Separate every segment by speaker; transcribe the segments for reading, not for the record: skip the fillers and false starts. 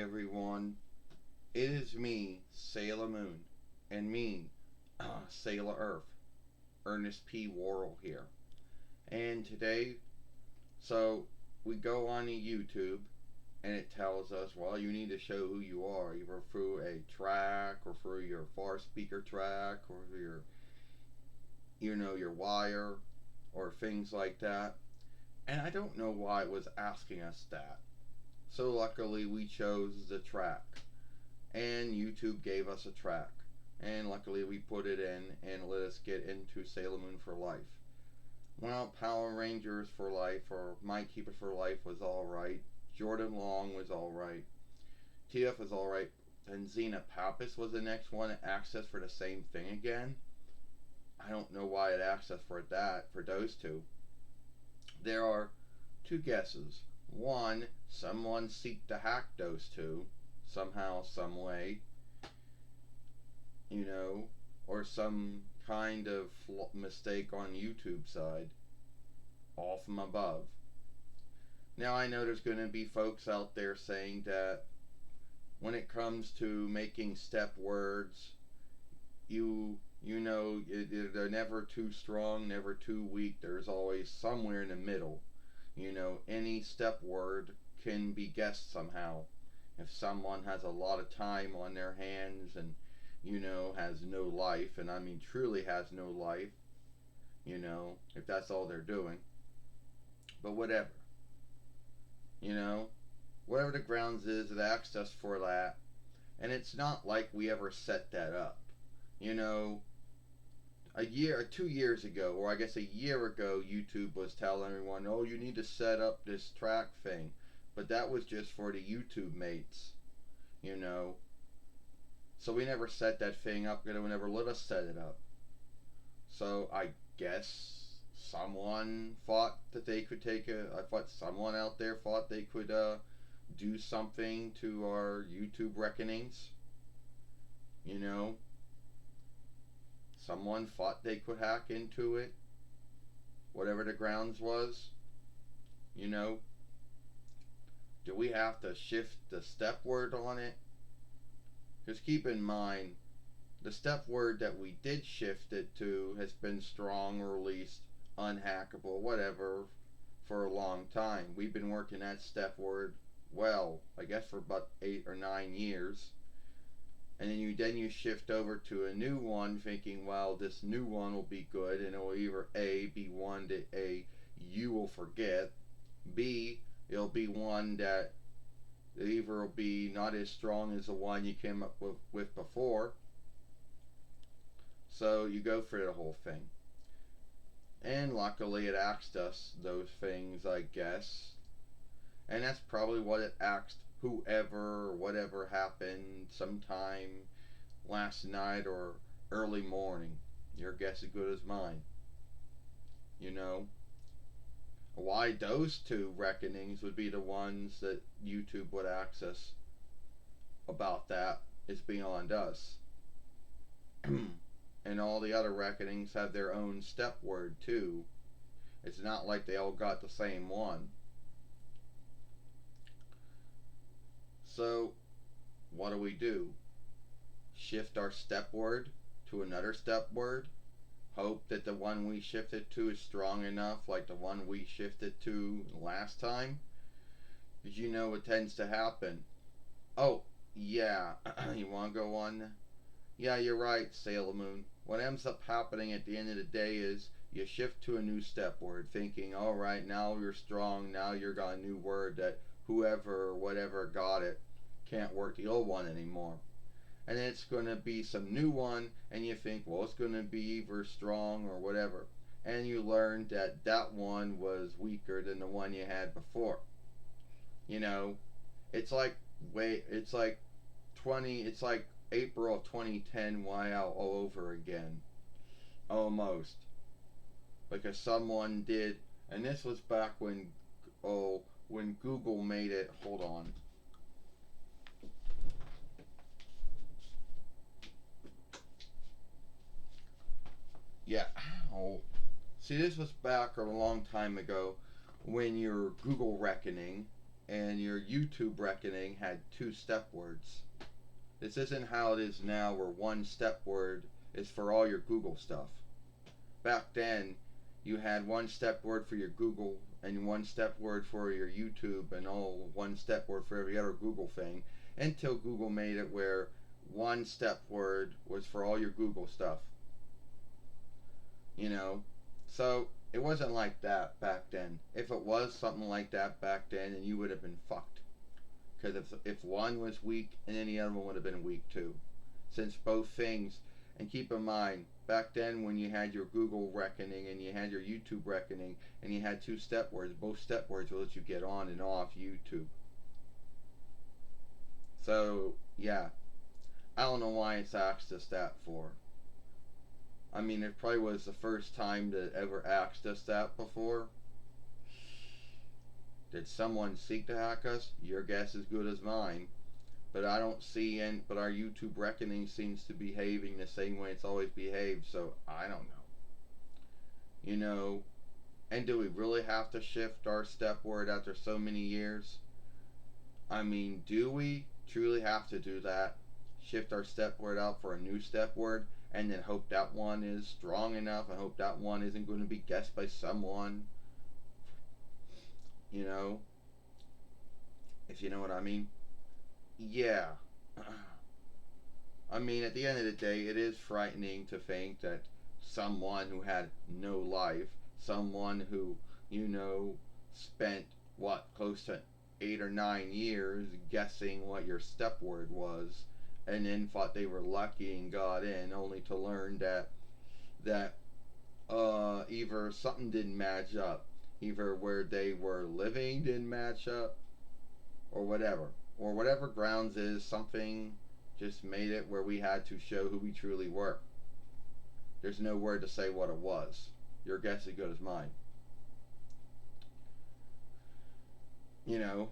Speaker 1: everyone. It is me, Sailor Moon, and me, Sailor Earth, Ernest P. Worrell here. And today, so we go on to YouTube, and it tells us, well, you need to show who you are, either through a track, or through your far speaker track, or your wire, or things like that. And I don't know why it was asking us that. So luckily we chose the track, and YouTube gave us a track, and luckily we put it in and let us get into Sailor Moon for Life. Well, Power Rangers for Life, or My Keeper for Life, was alright. Jordan Long was alright. TF was alright. And Xena Pappas was the next one to access for the same thing again. I don't know why it accessed for those two. There are two guesses. One, someone seeked to hack those two somehow, some way, or some kind of mistake on YouTube side, all from above. Now I know there's going to be folks out there saying that when it comes to making step words, they're never too strong, never too weak. There's always somewhere in the middle. Any step word can be guessed somehow. If someone has a lot of time on their hands and, has no life, and I mean truly has no life, if that's all they're doing. But whatever. Whatever the grounds is, it asked us for that. And it's not like we ever set that up. A year or 2 years ago, or I guess a year ago, YouTube was telling everyone, oh, you need to set up this track thing. But that was just for the YouTube mates, So we never set that thing up, they would never let us set it up. So I guess someone thought that they could someone out there thought they could do something to our YouTube reckonings. Someone thought they could hack into it, whatever the grounds was. Do we have to shift the step word on it? Because keep in mind, the step word that we did shift it to has been strong, released, unhackable, whatever, for a long time. We've been working that step word, I guess for about 8 or 9 years. And then you shift over to a new one thinking, well, this new one will be good, and it will either A, be one that you will forget, B, it'll be one that either will be not as strong as the one you came up with before. So you go through the whole thing. And luckily it asked us those things, I guess. And that's probably what it asked whoever or whatever happened sometime last night or early morning. Your guess is as good as mine. Why those two reckonings would be the ones that YouTube would access about that is beyond us. And all the other reckonings have their own step word too. It's not like they all got the same one. So, what do? Shift our step word to another step word? Hope that the one we shifted to is strong enough like the one we shifted to last time? Because what tends to happen. Oh, yeah. You want to go on? Yeah, you're right, Sailor Moon. What ends up happening at the end of the day is you shift to a new step word, thinking, alright, now you're strong, now you're got a new word that whoever or whatever got it can't work the old one anymore. And then it's going to be some new one, and you think, well, it's going to be either strong or whatever. And you learn that that one was weaker than the one you had before. It's like April of 2010 all over again. Almost. Because someone did, and this was back when Google made it. Hold on. Yeah. See, this was back a long time ago when your Google reckoning and your YouTube reckoning had two step words. This isn't how it is now, where one step word is for all your Google stuff. Back then, you had one step word for your Google and one step word for your YouTube and all one step word for every other Google thing, until Google made it where one step word was for all your Google stuff. You know? So it wasn't like that back then. If it was something like that back then, then you would have been fucked. Because if one was weak, and then the other one would have been weak too. Since both things, and keep in mind, back then when you had your Google reckoning and you had your YouTube reckoning and you had two step words, both step words will let you get on and off YouTube. So, yeah. I don't know why it's asked us that for. I mean, it probably was the first time that ever asked us that before. Did someone seek to hack us? Your guess is good as mine. But I don't see any, but our YouTube reckoning seems to be behaving the same way it's always behaved, so I don't know. You know, and do we really have to shift our step word after so many years? I mean, do we truly have to do that? Shift our step word out for a new step word and then hope that one is strong enough and hope that one isn't going to be guessed by someone? You know? If you know what I mean? Yeah. I mean, at the end of the day, it is frightening to think that someone who had no life, someone who, spent, what, close to 8 or 9 years guessing what your step word was, and then thought they were lucky and got in, only to learn that either something didn't match up, either where they were living didn't match up, or whatever grounds is, something just made it where we had to show who we truly were. There's no word to say what it was. Your guess is as good as mine. You know.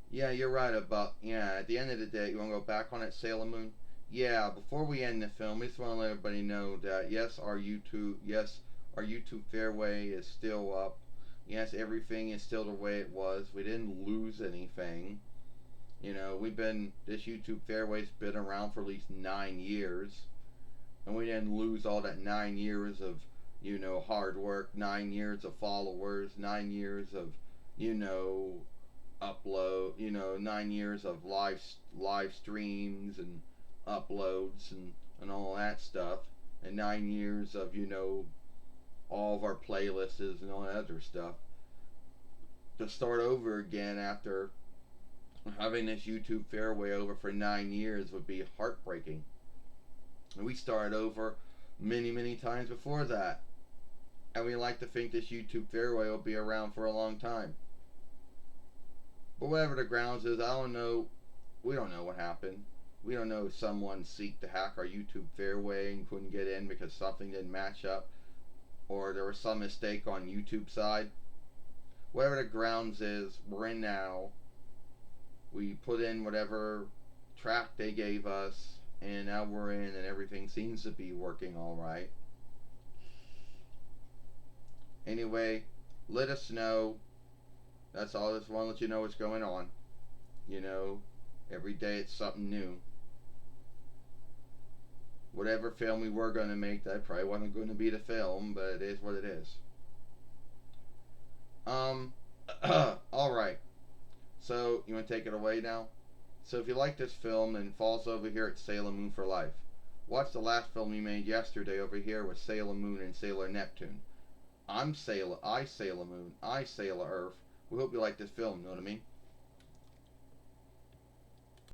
Speaker 1: Yeah, you're right about, at the end of the day, you want to go back on that Sailor Moon? Yeah, before we end the film, we just want to let everybody know that yes, our YouTube fairway is still up. Yes, everything is still the way it was. We didn't lose anything. This YouTube fairway's been around for at least 9 years. And we didn't lose all that 9 years of, hard work, 9 years of followers, 9 years of, upload, 9 years of live streams and uploads and all that stuff. And 9 years of, all of our playlists and all that other stuff. To start over again after having this YouTube fairway over for 9 years would be heartbreaking. And we started over many, many times before that. And we like to think this YouTube fairway will be around for a long time. But whatever the grounds is, I don't know. We don't know what happened. We don't know if someone seeked to hack our YouTube fairway and couldn't get in because something didn't match up, or there was some mistake on YouTube's side. Whatever the grounds is, we're in now. We put in whatever track they gave us, and now we're in, and everything seems to be working all right. Anyway, let us know. That's all. I just want to let you know what's going on. Every day it's something new. Whatever film we were going to make, that probably wasn't going to be the film, but it is what it is. Alright. So, you want to take it away now? So if you like this film, then follow us over here at Sailor Moon for Life. Watch the last film we made yesterday over here with Sailor Moon and Sailor Neptune. I Sailor Moon, I Sailor Earth. We hope you like this film, know what I mean?